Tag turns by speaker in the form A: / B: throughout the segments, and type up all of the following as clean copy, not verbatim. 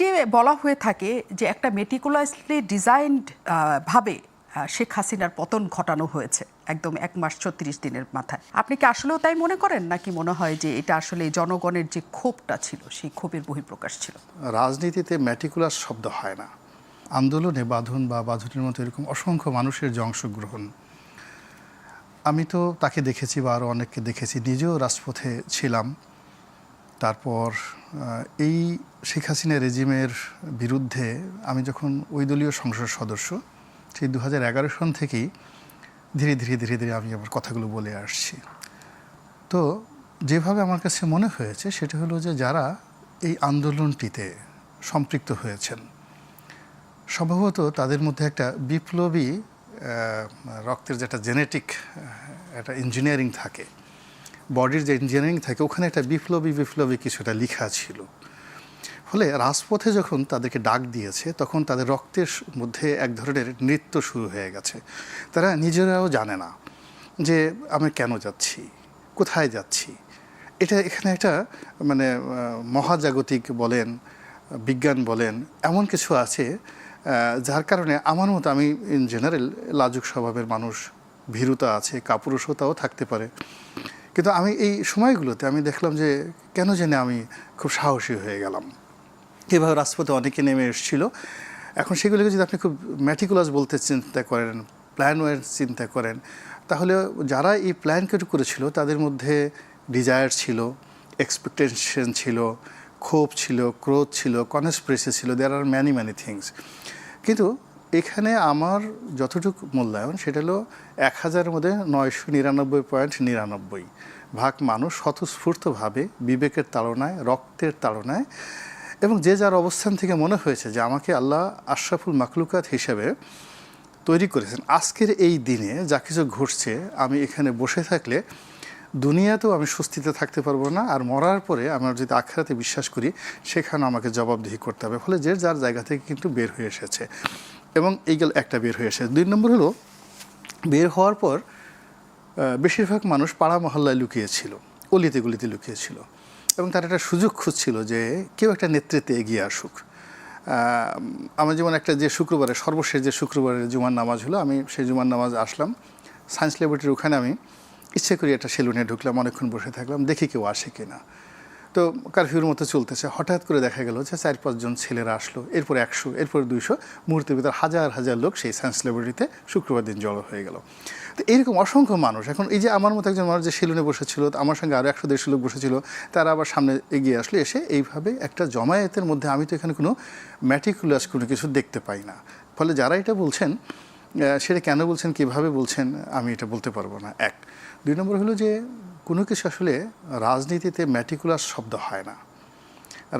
A: যে বলা হয়ে থাকে যে একটা মেটিকুলাসলি ডিজাইনড ভাবে শেখ হাসিনার পতন ঘটানো হয়েছে একদম 1 মাস 36 দিনের মাথায়, আপনি কি আসলেও তাই মনে করেন, নাকি মনে হয় যে এটা আসলে জনগণের যে ক্ষোভটা ছিল সেই ক্ষোভের বহিঃপ্রকাশ ছিল?
B: রাজনীতিতে ম্যাটিকুলাস শব্দ হয় না। আন্দোলনে বাঁধন বা বাঁধনের মতো এরকম অসংখ্য মানুষের যে অংশগ্রহণ, আমি তো তাকে দেখেছি বা আরও অনেককে দেখেছি, নিজেও রাজপথে ছিলাম। তারপর এই শেখ হাসিনা রেজিমের বিরুদ্ধে আমি যখন ওই দলীয় সংসদ সদস্য, সেই 2011 সন থেকেই ধীরে ধীরে আমি আমার কথাগুলো বলে আসছি। তো যেভাবে আমার কাছে মনে হয়েছে সেটা হলো যে যারা এই আন্দোলনটিতে সম্পৃক্ত হয়েছেন, সম্ভবত তাদের মধ্যে একটা বিপ্লবী রক্তের যেটা জেনেটিক একটা ইঞ্জিনিয়ারিং থাকে, বডির যে ইঞ্জিনিয়ারিং থাকে, ওখানে একটা বিপ্লবী কিছুটা লেখা ছিল। ফলে রাজপথে যখন তাদেরকে ডাক দিয়েছে তখন তাদের রক্তের মধ্যে এক ধরনের নৃত্য শুরু হয়ে গেছে। তারা নিজেরাও জানে না যে আমি কেন যাচ্ছি, কোথায় যাচ্ছি। এখানে একটা মানে মহাজাগতিক বলেন, বিজ্ঞান বলেন, এমন কিছু আছে যার কারণে আমার মতো, আমি ইন জেনারেল লাজুক স্বভাবের মানুষ, ভীরুতা আছে, কাপুরুষতাও থাকতে পারে, কিন্তু আমি এই সময়গুলোতে আমি দেখলাম যে কেন জানি আমি খুব সাহসী হয়ে গেলাম। এভাবে রাজপথে অনেকে নেমে এসেছিল। এখন সেগুলোকে যদি আপনি খুব ম্যাটিকুলাস বলতে চিন্তা করেন, প্ল্যান ওয়াইজ চিন্তা করেন, তাহলে যারা এই প্ল্যান করেছিল তাদের মধ্যে ডিজায়ার ছিল, এক্সপেকটেশন ছিল, ক্ষোভ ছিল, ক্রোধ ছিল, কনস্পিরেসি ছিল, দেয়ার আর ম্যানি থিংস। কিন্তু এখানে আমার যতটুকু মূল্যায়ন সেটা হলো 1000-এর মধ্যে 999.99 ভাগ মানুষ স্বতঃস্ফূর্তভাবে বিবেকের তাড়নায়, রক্তের তাড়নায়, এবং যে যার অবস্থান থেকে মনে হয়েছে যে আমাকে আল্লাহ আশরাফুল মাখলুকাত হিসেবে তৈরি করেছেন। আজকের এই দিনে যা কিছু ঘটছে, আমি এখানে বসে থাকলে দুনিয়াতেও আমি স্বস্তিতে থাকতে পারবো না, আর মরার পরে আমরা যদি আখিরাতে বিশ্বাস করি সেখানে আমাকে জবাবদিহি করতে হবে। ফলে যে যার জায়গা থেকে কিন্তু বের হয়ে এসেছে, এবং এইগুলো একটা বের হয়ে এসেছে। 2 নম্বর হলো, বের হওয়ার পর বেশিরভাগ মানুষ পাড়া মহল্লায় লুকিয়েছিল, অলিতে গলিতে লুকিয়েছিল, এবং তার একটা সুযোগ খুঁজছিল যে কেউ একটা নেতৃত্বে এগিয়ে আসুক। আমার যেমন একটা যে শুক্রবারে, সর্বশেষ যে শুক্রবারের জুমার নামাজ হলো, আমি সেই জুমার নামাজ আসলাম সায়েন্স ল্যাবরেটরির ওখানে, আমি ইচ্ছে করি একটা সেলুনে ঢুকলাম, অনেকক্ষণ বসে থাকলাম, দেখি কেউ আসে কিনা। তো কারফিউর মতো চলতেছে, হঠাৎ করে দেখা গেল যে 4-5 জন ছেলেরা আসলো, এরপর 100, এরপর 200, মুহূর্তের ভিতর হাজার হাজার লোক সেই সায়েন্স ল্যাবরেটরিতে শুক্রবার দিন জড়ো হয়ে গেল। তো এইরকম অসংখ্য মানুষ, এখন এই যে আমার মতো একজন মানুষ যে সেলুনে বসেছিল, আমার সঙ্গে আরও 100-150 লোক বসেছিল, তারা আবার সামনে এগিয়ে আসলে, এসে এইভাবে একটা জমায়েতের মধ্যে আমি তো এখানে কোনো ম্যাটিকুলাস কোনো কিছু দেখতে পাই না। ফলে যারা এটা বলছেন সেটা কেন বলছেন, কীভাবে বলছেন, আমি এটা বলতে পারবো না। 1 2 নম্বর হলো যে কোনো কিছু আসলে রাজনীতিতে ম্যাটিকুলাস শব্দ হয় না।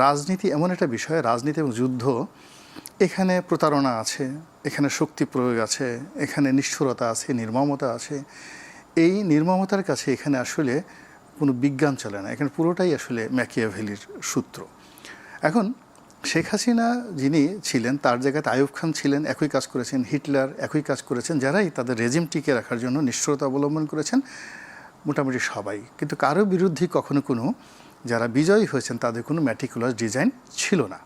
B: রাজনীতি এমন একটা বিষয়, রাজনীতি এবং যুদ্ধ, এখানে প্রতারণা আছে, এখানে শক্তি প্রয়োগ আছে, এখানে নিষ্ঠুরতা আছে, নির্মমতা আছে। এই নির্মমতার কাছে এখানে আসলে কোনো বিজ্ঞান চলে না, এখানে পুরোটাই আসলে ম্যাকিয়াভেলির সূত্র। এখন শেখ হাসিনা যিনি ছিলেন, তার জায়গায় আইয়ুব খান ছিলেন, একই কাজ করেছেন, হিটলার একই কাজ করেছেন, যারাই তাদের রেজিম টিকে রাখার জন্য নিষ্ঠুরতা অবলম্বন করেছেন, মোটামুটি সবাই। কিন্তু কারো বিরুদ্ধে কখনো কোনো, যারা বিজয়ী হয়েছেন তাদের কোনো ম্যাটিকুলাস ডিজাইন ছিল না।